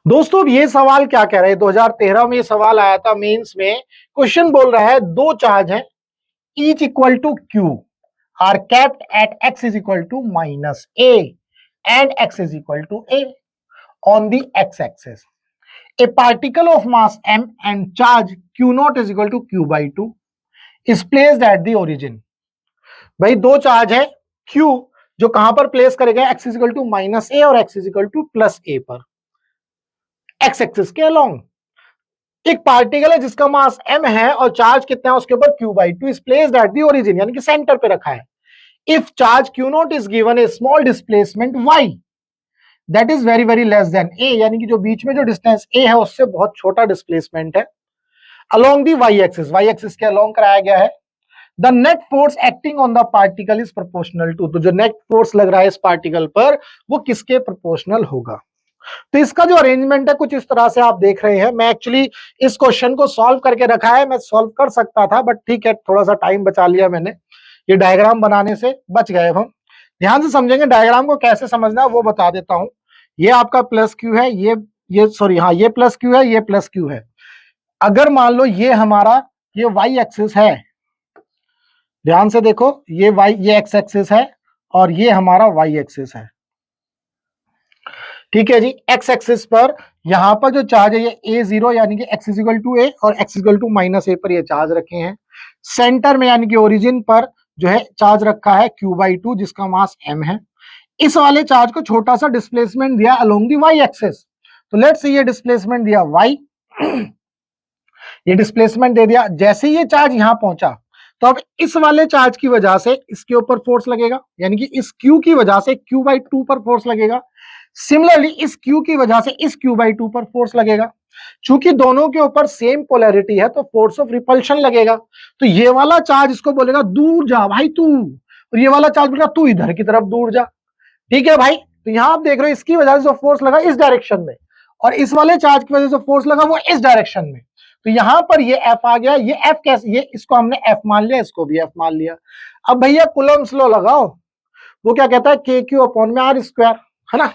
दोस्तों अब ये सवाल क्या कह रहा है, 2013 में ये सवाल आया था मेंस में। क्वेश्चन बोल रहा है दो चार्ज हैं, each equal to q are kept at x is equal to minus a and x is equal to a on the x axis. A particle of mass m and charge q naught is equal to q by two is placed at the origin. भाई दो charge है q जो कहां पर place करेगा, x is equal to minus a और x is equal to plus a पर, x axis के अलोंग। एक पार्टिकल है जिसका मास m है और चार्ज कितना है उसके ऊपर q by two is placed at the origin, यानी कि सेंटर पे रखा है। If charge q naught is given A small displacement y that is very very less than a, यानी कि जो बीच में जो डिस्टेंस a है उससे बहुत छोटा डिस्प्लेसमेंट है, अलोंग दी y एक्सिस के अलोंग कराया गया है। The net force acting on the particle is proportional to, तो जो नेट फोर्स लग रहा है इस पार्टिकल पर वो किसके प्रोपोर्शनल होगा। तो इसका जो अरेंजमेंट है कुछ इस तरह से आप देख रहे हैं। मैं एक्चुअली इस क्वेश्चन को सॉल्व करके रखा है, मैं सॉल्व कर सकता था बट ठीक है, थोड़ा सा टाइम बचा लिया मैंने, ये डायग्राम बनाने से बच गए। अब हम ध्यान से समझेंगे डायग्राम को, कैसे समझना है वो बता देता हूं। ये आपका प्लस क्यू है, ये सॉरी हाँ ये प्लस क्यू है, ये प्लस क्यू है। अगर मान लो ये हमारा ये वाई एक्सिस है, ध्यान से देखो, ये एक्स एक्सिस है और ये हमारा वाई एक्सिस है, ठीक है जी। एक्स एक्सिस पर यहां पर जो चार्ज है ये a0 यानी कि x is equal to a और x is equal to minus a पर ये चार्ज रखे हैं। सेंटर में यानी कि ओरिजिन पर जो है चार्ज रखा है q बाई टू जिसका मास m है। इस वाले चार्ज को छोटा सा डिस्प्लेसमेंट दिया अलोंग दी y एक्सिस, तो लेट्स से ये डिस्प्लेसमेंट दिया y ये डिस्प्लेसमेंट दे दिया। जैसे ये चार्ज यहां पहुंचा तो अब इस वाले चार्ज की वजह से इसके ऊपर फोर्स लगेगा, यानी कि इस q की वजह से q बाई टू पर फोर्स लगेगा। सिमिलरली इस q की वजह से इस q बाई टू पर फोर्स लगेगा। चूंकि दोनों के ऊपर सेम पोलैरिटी है तो फोर्स ऑफ रिपल्शन लगेगा। तो ये वाला चार्ज इसको बोलेगा दूर जा भाई तू, और ये वाला चार्ज बोलेगा तू इधर की तरफ दूर जा, ठीक है भाई। तो यहां आप देख रहे हो इसकी वजह से जो फोर्स लगा इस डायरेक्शन में और इस वाले चार्ज की वजह से फोर्स लगा वो इस डायरेक्शन में। तो यहां पर ये F आ गया, ये F कैसे, ये इसको हमने F मान लिया, इसको भी F मान लिया। अब भैया कूलम्ब्स लॉ लगाओ, वो क्या कहता है के क्यू अपॉन में आर स्क्वायर, है ना,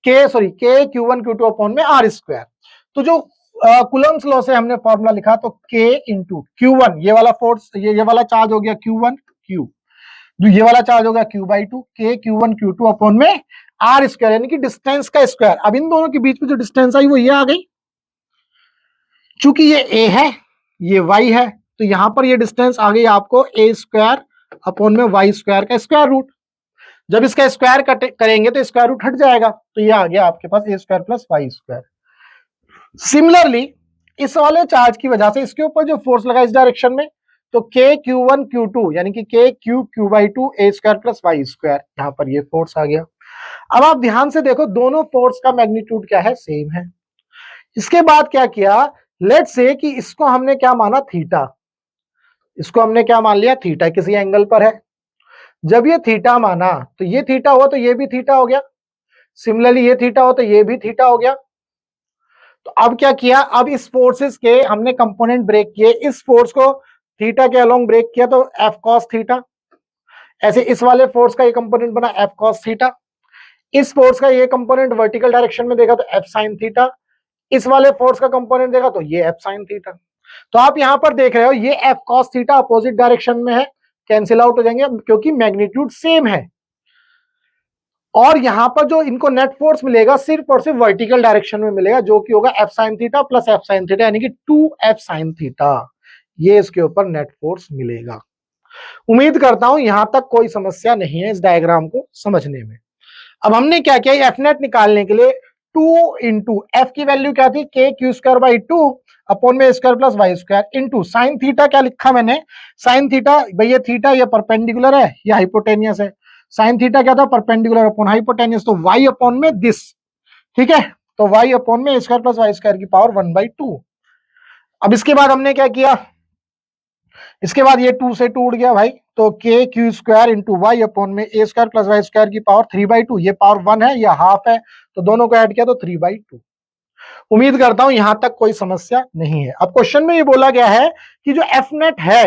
के क्यू1 क्यू टू अपॉन में आर स्क्वायर। तो जो कूलम्ब्स लॉ से हमने फॉर्मूला लिखा तो के इंटू क्यू1, ये वाला फोर्स ये वाला चार्ज हो गया क्यू1 क्यू, ये वाला चार्ज हो गया क्यू बाई टू, के क्यू1 क्यू टू अपॉन में आर स्क्वायर, यानी कि डिस्टेंस का स्क्वायर। अब इन दोनों के बीच में जो डिस्टेंस आई वो ये आ गई, चूंकि ये ए है ये वाई है तो यहां पर ये डिस्टेंस आ गई आपको ए स्क्वायर अपॉन में वाई स्क्वायर का स्क्वायर रूट। जब इसका स्क्वायर करेंगे तो स्क्वायर रूट हट जाएगा, तो ये आ गया आपके पास a square plus y square. Similarly इस वाले चार्ज की वजह से इसके ऊपर जो फोर्स लगा इस डायरेक्शन में, तो के क्यू1 क्यू टू यानी कि k q by two a square plus y square, यहां पर ये फोर्स आ गया। अब आप ध्यान से देखो दोनों फोर्स का मैग्नीट्यूड क्या है, सेम है। इसके बाद क्या किया, लेट्स से कि इसको हमने क्या माना थीटा, इसको हमने क्या मान लिया थीटा, किसी एंगल पर है। जब ये थीटा माना तो ये थीटा हुआ तो ये भी थीटा हो गया, सिमिलरली ये थीटा हो तो ये भी थीटा हो गया। तो अब क्या किया, अब इस फोर्सेस के हमने कंपोनेंट ब्रेक किए, इस फोर्स को थीटा के अलोंग ब्रेक किया तो एफ कॉस थीटा, ऐसे इस वाले फोर्स का ये कंपोनेंट बना एफ कॉस थीटा, इस फोर्स का ये कंपोनेंट वर्टिकल डायरेक्शन में देखा तो एफ साइन थीटा, इस वाले फोर्स का कंपोनेंट देखा तो ये एफ साइन थीटा। तो आप यहां पर देख रहे हो ये F cos theta opposite direction में है, कैंसिल आउट हो जाएंगे क्योंकि मैग्नीट्यूड सेम है। और यहां पर जो इनको नेट फोर्स मिलेगा सिर्फ और सिर्फ वर्टिकल डायरेक्शन में मिलेगा, जो कि होगा F sine theta plus F sine theta, यानी कि 2f साइन थीटा, ये इसके ऊपर नेट फोर्स मिलेगा। उम्मीद करता हूं यहां तक कोई समस्या नहीं है इस डायग्राम को समझने में। अब हमने क्या किया, एफ नेट निकालने के लिए 2 इंटू एफ की वैल्यू क्या थी, k q square by two upon में square plus y square into sine theta, क्या लिखा मैंने, साइन थीटा भैया थीटा ये परपेंडिकुलर है या हाइपोटेनियस है, साइन थीटा क्या था परपेंडिकुलर अपॉन हाइपोटेनियस, तो वाई अपॉन में दिस, ठीक है, तो वाई अपॉन में स्क्वायर प्लस वाई स्क्वायर की पावर 1/2। अब इसके बाद हमने क्या किया, इसके बाद ये 2 से 2 उड़ गया भाई, तो k q square into y upon में a square plus y square की पावर 3/2, ये पावर 1 है या हाफ है, तो दोनों को ऐड किया तो 3/2। उम्मीद करता हूं यहां तक कोई समस्या नहीं है। अब क्वेश्चन में ये बोला गया है कि जो एफ नेट है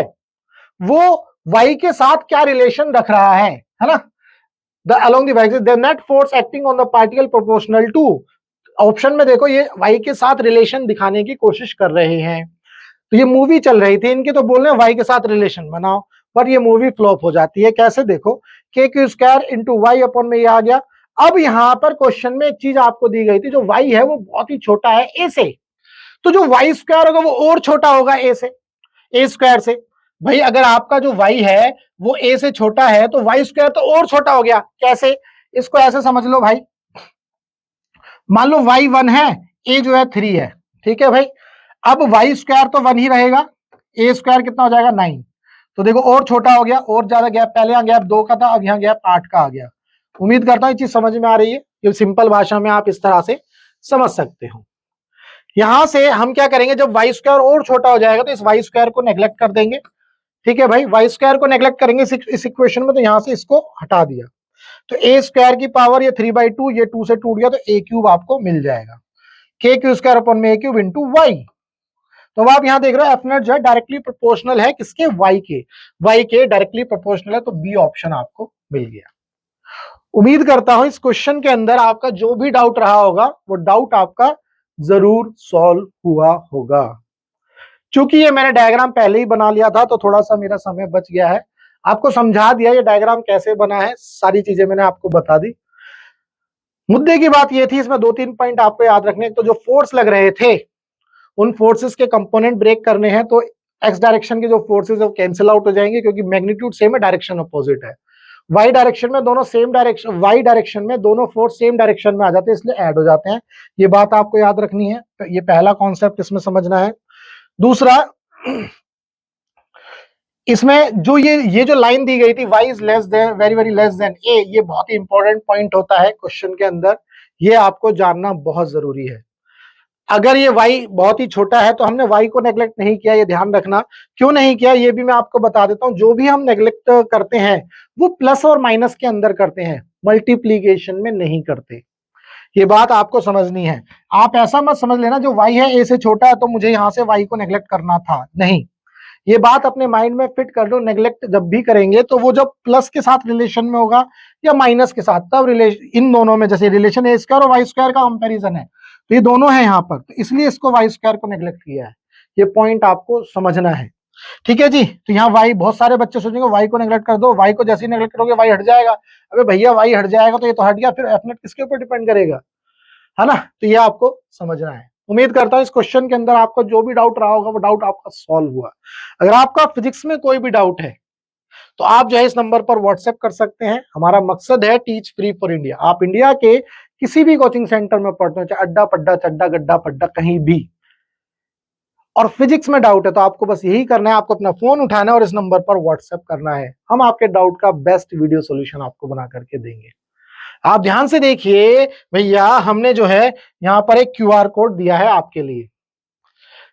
वो वाई के साथ क्या रिलेशन रख रहा है ना, the along the y the net force acting on the particle proportional to, option में देखो ये y के साथ रिलेशन दिखाने की कोशिश कर रहे हैं, तो ये मूवी चल रही थी इनकी, तो बोल रहे हैं y के साथ रिलेशन बनाओ, पर ये मूवी फ्लॉप हो जाती है। कैसे? देखो k q square into y upon में ये आ गया। अब यहां पर क्वेश्चन में एक चीज आपको दी गई थी, जो y है वो बहुत ही छोटा है a से, तो जो वाई स्क्वायर होगा वो और छोटा होगा ए से, ए स्क्वायर से। भाई अगर आपका जो y है वो a से छोटा है तो वाई स्क्वायर तो और छोटा हो गया। कैसे? इसको ऐसे समझ लो भाई, मान लो y 1 है, a जो है 3 है, ठीक है भाई। अब वाई स्क्वायर तो 1 ही रहेगा, ए स्क्वायर कितना हो जाएगा 9, तो देखो और छोटा हो गया, और ज्यादा गैप, पहले यहाँ गैप 2 का था, अब यहाँ गैप 8 का आ गया। उम्मीद करता हूँ ये चीज समझ में आ रही है, ये सिंपल भाषा में आप इस तरह से समझ सकते हो। यहां से हम क्या करेंगे, जब वाई स्क्वायर और छोटा हो जाएगा तो इस वाई स्क्वायर को नेग्लेक्ट कर देंगे, ठीक है भाई। वाई स्क्वायर को नेग्लेक्ट करेंगे इस इक्वेशन में, तो यहां से इसको हटा दिया, तो ए स्क्वायर की पावर ये 3/2, ये 2 से टूट गया, तो ए क्यूब आपको मिल जाएगा, के क्यू स्क्वायर अपॉन में ए क्यूब इंटू वाई। तो आप यहां देख रहे हो एफ नॉट जो है डायरेक्टली प्रोपोर्शनल है किसके, वाई के डायरेक्टली प्रोपोर्शनल है, तो बी ऑप्शन आपको मिल गया। उम्मीद करता हूं इस क्वेश्चन के अंदर आपका जो भी डाउट रहा होगा वो डाउट आपका जरूर सॉल्व हुआ होगा। चूंकि ये मैंने डायग्राम पहले ही बना लिया था तो थोड़ा सा मेरा समय बच गया है, आपको समझा दिया ये डायग्राम कैसे बना है, सारी चीजें मैंने आपको बता दी। मुद्दे की बात ये थी, इसमें 2-3 पॉइंट आपको याद रखने। तो जो फोर्स लग रहे थे उन फोर्सेस के कंपोनेंट ब्रेक करने हैं, तो एक्स डायरेक्शन के जो फोर्सेस है वो कैंसिल आउट हो जाएंगे क्योंकि मैग्नीट्यूड सेम है, डायरेक्शन अपोजिट है। वाई डायरेक्शन में दोनों सेम डायरेक्शन, वाई डायरेक्शन में दोनों फोर्स सेम डायरेक्शन में आ जाते हैं, इसलिए ऐड हो जाते हैं। ये बात आपको याद रखनी है, तो ये पहला कॉन्सेप्ट इसमें समझना है। दूसरा, इसमें जो ये जो लाइन दी गई थी y is less than, very very less than a, ये बहुत ही इंपॉर्टेंट पॉइंट होता है क्वेश्चन के अंदर, ये आपको जानना बहुत जरूरी है। अगर ये y बहुत ही छोटा है तो हमने y को नेग्लेक्ट नहीं किया, ये ध्यान रखना। क्यों नहीं किया ये भी मैं आपको बता देता हूं। जो भी हम नेग्लेक्ट करते हैं वो प्लस और माइनस के अंदर करते हैं, मल्टीप्लीकेशन में नहीं करते, ये बात आपको समझनी है। आप ऐसा मत समझ लेना जो y है a से छोटा है तो मुझे यहां से y को नेग्लेक्ट करना था, नहीं। ये बात अपने माइंड में फिट कर लो, नेग्लेक्ट जब भी करेंगे तो वो जब प्लस के साथ रिलेशन में होगा या माइनस के साथ, तब रिलेशन, इन दोनों में जैसे रिलेशन ए स्क्वायर और वाई स्क्वायर का कंपैरिजन है, तो ये दोनों है यहाँ पर, तो इसलिए इसको वाई स्क्वायर को नेग्लेक्ट किया है। ये पॉइंट आपको समझना है, ठीक है जी। तो यहाँ वाई, बहुत सारे बच्चे सोचेंगे वाई को नेग्लेक्ट कर दो, वाई को जैसे ही नेग्लेक्ट करोगे वाई हट जाएगा। अबे भैया वाई हट जाएगा तो ये तो हट गया, फिर एफ नेट किसके ऊपर डिपेंड करेगा, है ना। तो ये आपको समझना है। उम्मीद करता हूं इस क्वेश्चन के अंदर आपको जो भी डाउट रहा होगा वो डाउट आपका सॉल्व हुआ। अगर आपका फिजिक्स में कोई भी डाउट है तो आप जो है इस नंबर पर व्हाट्सएप कर सकते हैं। हमारा मकसद है टीच फ्री फॉर इंडिया। आप इंडिया के किसी भी कोचिंग सेंटर में पढ़ते हो, चाहे अड्डा पड्डा चड्डा गड्ढा पड्डा कहीं भी, और फिजिक्स में डाउट है तो आपको बस यही करना है, आपको अपना फोन उठाना है और इस नंबर पर व्हाट्सएप करना है। हम आपके डाउट का बेस्ट वीडियो सोल्यूशन आपको बना करके देंगे। आप ध्यान से देखिए भैया, हमने जो है यहाँ पर एक क्यूआर कोड दिया है आपके लिए,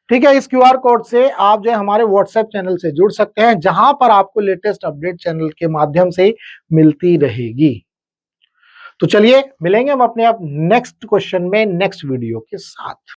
ठीक है। इस क्यूआर कोड से आप जो है हमारे व्हाट्सएप चैनल से जुड़ सकते हैं, जहां पर आपको लेटेस्ट अपडेट चैनल के माध्यम से मिलती रहेगी। तो चलिए मिलेंगे हम अपने आप नेक्स्ट क्वेश्चन में नेक्स्ट वीडियो के साथ।